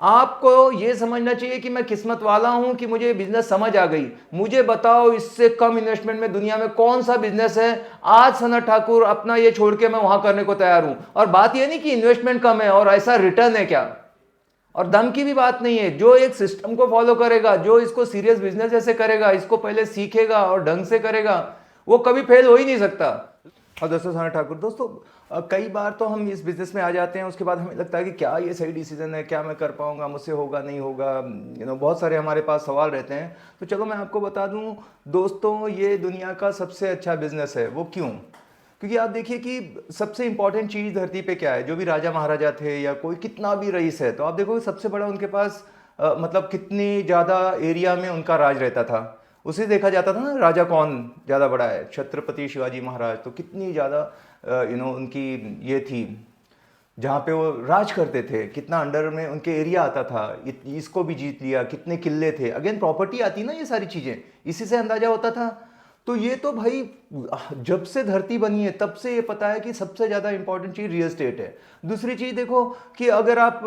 आपको ये समझना चाहिए कि मैं किस्मत वाला हूं कि मुझे बिजनेस समझ आ गई। मुझे बताओ इससे कम इन्वेस्टमेंट में दुनिया में कौन सा बिजनेस है। आज सना ठाकुर अपना ये छोड़ के मैं वहां करने को तैयार हूं। और बात ये नहीं कि इन्वेस्टमेंट कम है और ऐसा रिटर्न है क्या, और दम की भी बात नहीं है। जो एक सिस्टम को फॉलो करेगा, जो इसको सीरियस बिजनेस जैसे करेगा, इसको पहले सीखेगा और ढंग से करेगा, वो कभी फेल हो ही नहीं सकता। और दोस्तों सना ठाकुर दोस्तों, कई बार तो हम इस बिजनेस में आ जाते हैं, उसके बाद हमें लगता है कि क्या ये सही डिसीजन है, क्या मैं कर पाऊंगा, मुझसे होगा नहीं होगा, बहुत सारे हमारे पास सवाल रहते हैं। तो चलो मैं आपको बता दूं दोस्तों, ये दुनिया का सबसे अच्छा बिजनेस है। वो क्यों? क्योंकि आप देखिए कि सबसे इंपॉर्टेंट चीज़ धरती पे क्या है। जो भी राजा महाराजा थे या कोई कितना भी रईस है, तो आप देखो सबसे बड़ा उनके पास मतलब कितनी ज़्यादा एरिया में उनका राज रहता था। उसे देखा जाता था ना, राजा कौन ज़्यादा बड़ा है। छत्रपति शिवाजी महाराज तो कितनी ज़्यादा उनकी ये थी, जहाँ पे वो राज करते थे, कितना अंडर में उनके एरिया आता था। इसको भी जीत लिया, कितने किले थे। अगेन प्रॉपर्टी आती ना, ये सारी चीज़ें इसी से अंदाजा होता था। तो ये तो भाई जब से धरती बनी है तब से ये पता है कि सबसे ज़्यादा इंपॉर्टेंट चीज़ रियल एस्टेट है। दूसरी चीज़ देखो कि अगर आप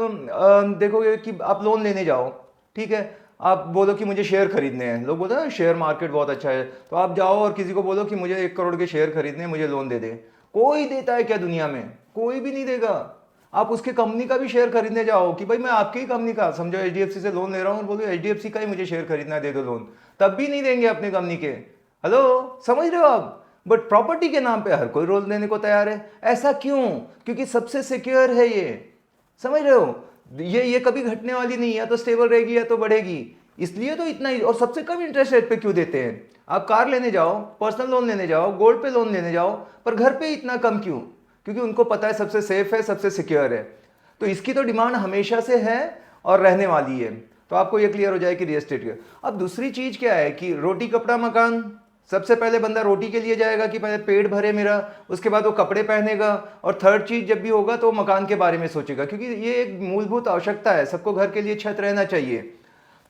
देखोगे कि आप लोन लेने जाओ, ठीक है, आप बोलो कि मुझे शेयर खरीदने हैं। लोग बोलते हैं शेयर मार्केट बहुत अच्छा है, तो आप जाओ और किसी को बोलो कि मुझे 1 करोड़ के शेयर खरीदने हैं, मुझे लोन दे दे। कोई देता है क्या दुनिया में? कोई भी नहीं देगा। आप उसके कंपनी का भी शेयर खरीदने जाओ कि भाई मैं आपकी ही कंपनी का, समझो एचडीएफसी से लोन ले रहा हूँ और बोलो एचडीएफसी का ही मुझे शेयर खरीदना है, दे दो लोन, तब भी नहीं देंगे अपनी कंपनी के। हेलो, समझ रहे हो आप? बट प्रॉपर्टी के नाम पे हर कोई रोल देने को तैयार है। ऐसा क्यों? क्योंकि सबसे सिक्योर है ये। समझ रहे हो? ये कभी घटने वाली नहीं है, या तो स्टेबल रहेगी या तो बढ़ेगी। इसलिए तो इतना ही। और सबसे कम इंटरेस्ट रेट पे क्यों देते हैं? आप कार लेने जाओ, पर्सनल लोन लेने जाओ, गोल्ड पे लोन लेने जाओ, पर घर पे इतना कम क्यों? क्योंकि उनको पता है सबसे सेफ है, सबसे सिक्योर है। तो इसकी तो डिमांड हमेशा से है और रहने वाली है। तो आपको ये क्लियर हो जाए कि रियल एस्टेट की। अब दूसरी चीज क्या है कि रोटी कपड़ा मकान। सबसे पहले बंदा रोटी के लिए जाएगा कि पहले पेट भरे मेरा, उसके बाद वो कपड़े पहनेगा, और थर्ड चीज जब भी होगा तो वो मकान के बारे में सोचेगा, क्योंकि ये एक मूलभूत आवश्यकता है। सबको घर के लिए छत रहना चाहिए।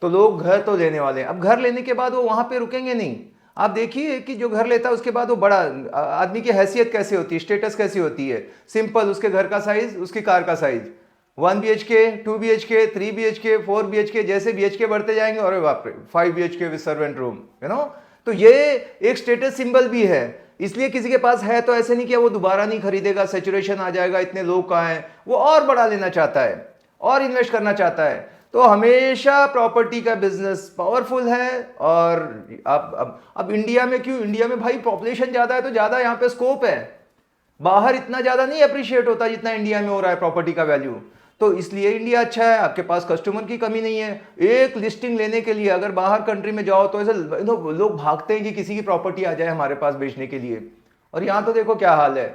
तो लोग घर तो लेने वाले हैं। अब घर लेने के बाद वो वहां पे रुकेंगे नहीं। आप देखिए कि जो घर लेता है उसके बाद वो बड़ा आदमी की हैसियत कैसे होती है, स्टेटस कैसी होती है। सिंपल, उसके घर का साइज, उसकी कार का size, 1 BHK, 2 BHK, 3 BHK, 4 BHK, जैसे BHK बढ़ते जाएंगे, और बाप रे 5 BHK विद सर्वेंट रूम, तो ये एक स्टेटस सिंबल भी है। इसलिए किसी के पास है तो ऐसे नहीं कि वो दोबारा नहीं खरीदेगा, सेचुरेशन आ जाएगा, इतने लोग कहाँ हैं, वो और बढ़ा लेना चाहता है और इन्वेस्ट करना चाहता है। तो हमेशा प्रॉपर्टी का बिजनेस पावरफुल है। और अब इंडिया में क्यों? इंडिया में भाई पॉपुलेशन ज्यादा है तो ज्यादा यहाँ पे स्कोप है। बाहर इतना ज्यादा नहीं अप्रिशिएट होता जितना इंडिया में हो रहा है प्रॉपर्टी का वैल्यू। तो इसलिए इंडिया अच्छा है। आपके पास कस्टमर की कमी नहीं है। एक लिस्टिंग लेने के लिए अगर बाहर कंट्री में जाओ तो ऐसे लोग भागते हैं कि किसी की प्रॉपर्टी आ जाए हमारे पास बेचने के लिए। और यहाँ तो देखो क्या हाल है।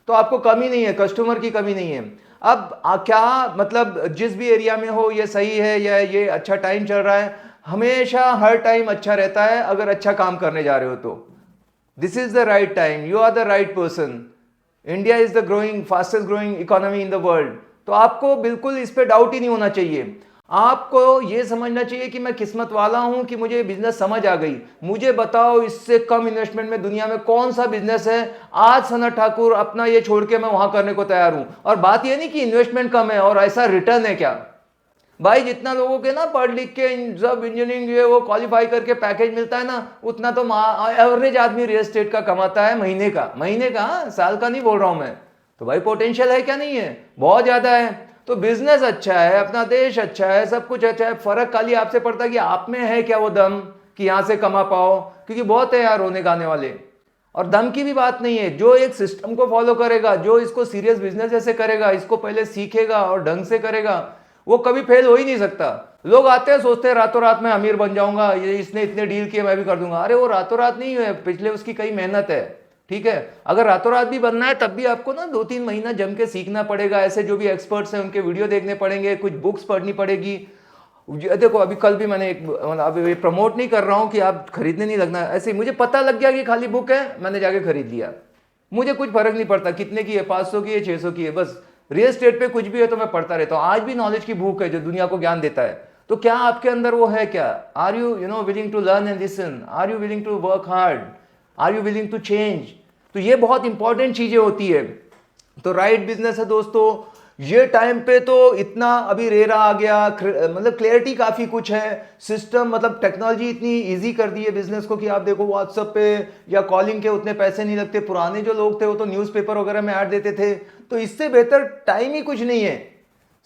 तो आपको कमी नहीं है, कस्टमर की कमी नहीं है। अब क्या मतलब, जिस भी एरिया में हो ये सही है या ये अच्छा टाइम चल रहा है, हमेशा हर टाइम अच्छा रहता है अगर अच्छा काम करने जा रहे हो तो। This is the right time, you are the right person. India is the growing fastest growing economy in the world. तो आपको बिल्कुल इस पे डाउट ही नहीं होना चाहिए। आपको यह समझना चाहिए कि मैं किस्मत वाला हूं कि मुझे बिजनेस समझ आ गई। मुझे बताओ इससे कम इन्वेस्टमेंट में दुनिया में कौन सा बिजनेस है। आज सना ठाकुर अपना ये छोड़ के मैं वहां करने को तैयार हूं। और बात यह नहीं कि इन्वेस्टमेंट कम है और ऐसा रिटर्न है क्या। भाई जितना लोगों के ना पढ़ लिख के सब इंजीनियरिंग ये वो क्वालिफाई करके पैकेज मिलता है ना, उतना तो एवरेज आदमी रियल एस्टेट का कमाता है महीने का। महीने का, साल का नहीं बोल रहा हूं मैं। तो भाई पोटेंशियल है क्या नहीं है? बहुत ज्यादा है। तो बिजनेस अच्छा है, अपना देश अच्छा है, सब कुछ अच्छा है। फर्क खाली आपसे पड़ता है कि आप में है क्या वो दम कि यहां से कमा पाओ। क्योंकि बहुत है यार रोने गाने वाले। और दम की भी बात नहीं है। जो एक सिस्टम को फॉलो करेगा, जो इसको सीरियस बिजनेस जैसे करेगा, इसको पहले सीखेगा और ढंग से करेगा, वो कभी फेल हो ही नहीं सकता। लोग आते हैं सोचते हैं रातों रात में अमीर बन जाऊंगा, ये इसने इतने डील किए मैं भी कर दूंगा। अरे वो रातों रात नहीं है, पिछले उसकी कई मेहनत है। ठीक है, अगर रातों रात भी बनना है तब भी आपको ना 2-3 महीना जम के सीखना पड़ेगा। ऐसे जो भी एक्सपर्ट्स हैं उनके वीडियो देखने पड़ेंगे, कुछ बुक्स पढ़नी पड़ेगी। देखो अभी कल भी मैंने एक, अभी प्रमोट नहीं कर रहा हूं कि आप खरीदने नहीं लगना, ऐसे मुझे पता लग गया कि खाली बुक है, मैंने जाके खरीद लिया। मुझे कुछ फर्क नहीं पड़ता कितने की है, 500 की है, 600 की है, बस रियल एस्टेट पे कुछ भी है तो मैं पढ़ता रहता हूँ। आज भी नॉलेज की भूख है जो दुनिया को ज्ञान देता है। तो क्या आपके अंदर वो है क्या? Are you willing to learn and listen? Are you willing to work hard? Are you willing to change? तो ये बहुत इंपॉर्टेंट चीजें होती है। तो राइट बिजनेस है दोस्तों ये टाइम पे तो इतना अभी रेरा आ गया, मतलब क्लैरिटी काफी कुछ है, सिस्टम मतलब टेक्नोलॉजी इतनी इजी कर दी है बिजनेस को कि आप देखो व्हाट्सएप पे या कॉलिंग के उतने पैसे नहीं लगते। पुराने जो लोग थे वो तो न्यूज़पेपर वगैरह में ऐड देते थे, तो इससे बेहतर टाइम ही कुछ नहीं है,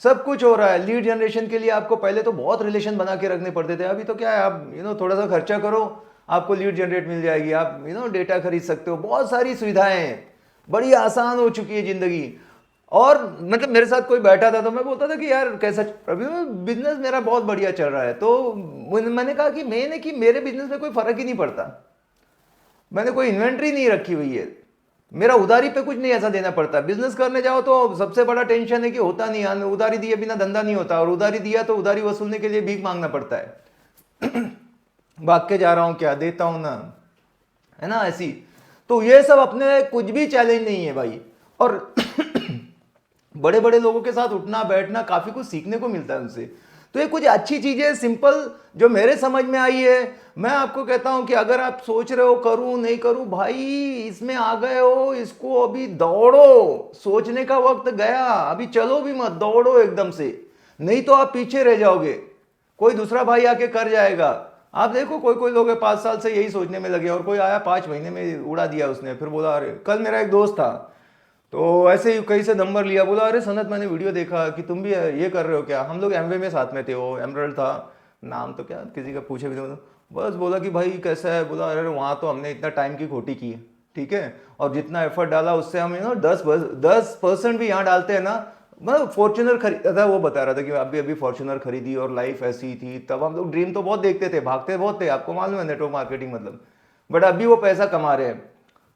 सब कुछ हो रहा है। लीड जनरेशन के लिए आपको पहले तो बहुत रिलेशन बना के रखने पड़ते थे, अभी तो क्या है, आप थोड़ा सा खर्चा करो आपको लीड जनरेट मिल जाएगी, आप डेटा खरीद सकते हो, बहुत सारी सुविधाएं हैं, बड़ी आसान हो चुकी है जिंदगी। और मतलब मेरे साथ कोई बैठा था तो मैं बोलता था कि यार कैसा, अभी बिजनेस मेरा बहुत बढ़िया चल रहा है, तो मैंने कहा कि मेरे बिजनेस में कोई फर्क ही नहीं पड़ता, मैंने कोई इन्वेंट्री नहीं रखी हुई है, मेरा उधारी पे कुछ नहीं ऐसा देना पड़ता। बिजनेस करने जाओ तो सबसे बड़ा टेंशन है कि होता नहीं, उधारी दिए बिना धंधा नहीं होता, और उधारी दिया तो उधारी वसूलने के लिए भीख मांगना पड़ता है। भाग के जा रहा हूं क्या, देता हूं ना, है ना ऐसी। तो ये सब अपने कुछ भी चैलेंज नहीं है भाई, और बड़े बड़े लोगों के साथ उठना बैठना काफी कुछ सीखने को मिलता है उनसे। तो ये कुछ अच्छी चीजें सिंपल जो मेरे समझ में आई है, मैं आपको कहता हूं कि अगर आप सोच रहे हो करूं नहीं करूं, भाई इसमें आ गए हो, इसको अभी दौड़ो, सोचने का वक्त गया, अभी चलो भी मत, दौड़ो एकदम से, नहीं तो आप पीछे रह जाओगे, कोई दूसरा भाई आके कर जाएगा। आप देखो कोई कोई लोग 5 साल से यही सोचने में लगे, और कोई आया 5 महीने में उड़ा दिया उसने, फिर बोला अरे, कल मेरा एक दोस्त था तो ऐसे ही कहीं से नंबर लिया, बोला अरे सनत मैंने वीडियो देखा कि तुम भी ये कर रहे हो क्या, हम लोग एमवे में साथ में थे, वो एमरल्ड था नाम, तो क्या किसी का पूछे भी नहीं, बस बोला कि भाई कैसा है, बोला अरे वहाँ तो हमने इतना टाइम की खोटी की है, ठीक है, और जितना एफर्ट डाला उससे हम 10% भी यहाँ डालते हैं ना, मतलब फॉर्च्यूनर खरीदा था, वो बता रहा था कि अभी अभी फॉर्च्यूनर खरीदी और लाइफ ऐसी थी, तब हम लोग ड्रीम तो बहुत देखते थे, भागते बहुत थे, आपको मालूम है नेटवर्क मार्केटिंग मतलब, बट अभी वो पैसा कमा रहे हैं।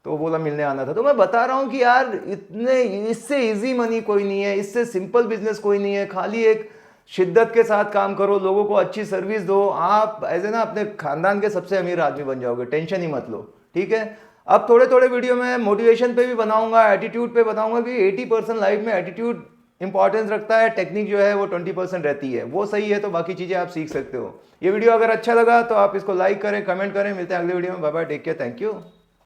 तो वो बोला मिलने आना था। तो मैं बता रहा हूं कि यार इतने, इससे इजी मनी कोई नहीं है, इससे सिंपल बिजनेस कोई नहीं है, खाली एक शिद्दत के साथ काम करो, लोगों को अच्छी सर्विस दो, आप ऐसे ना अपने खानदान के सबसे अमीर आदमी बन जाओगे, टेंशन ही मत लो, ठीक है। अब थोड़े थोड़े वीडियो में मोटिवेशन पे भी बनाऊंगा, एटीट्यूड पे बताऊंगा कि 80% लाइफ में एटीट्यूड इंपॉर्टेंस रखता है, टेक्निक जो है वो 20% रहती है, वो सही है तो बाकी चीजें आप सीख सकते हो। ये वीडियो अगर अच्छा लगा तो आप इसको लाइक करें, कमेंट करें, मिलते हैं अगले वीडियो में, bye bye, take care, thank you.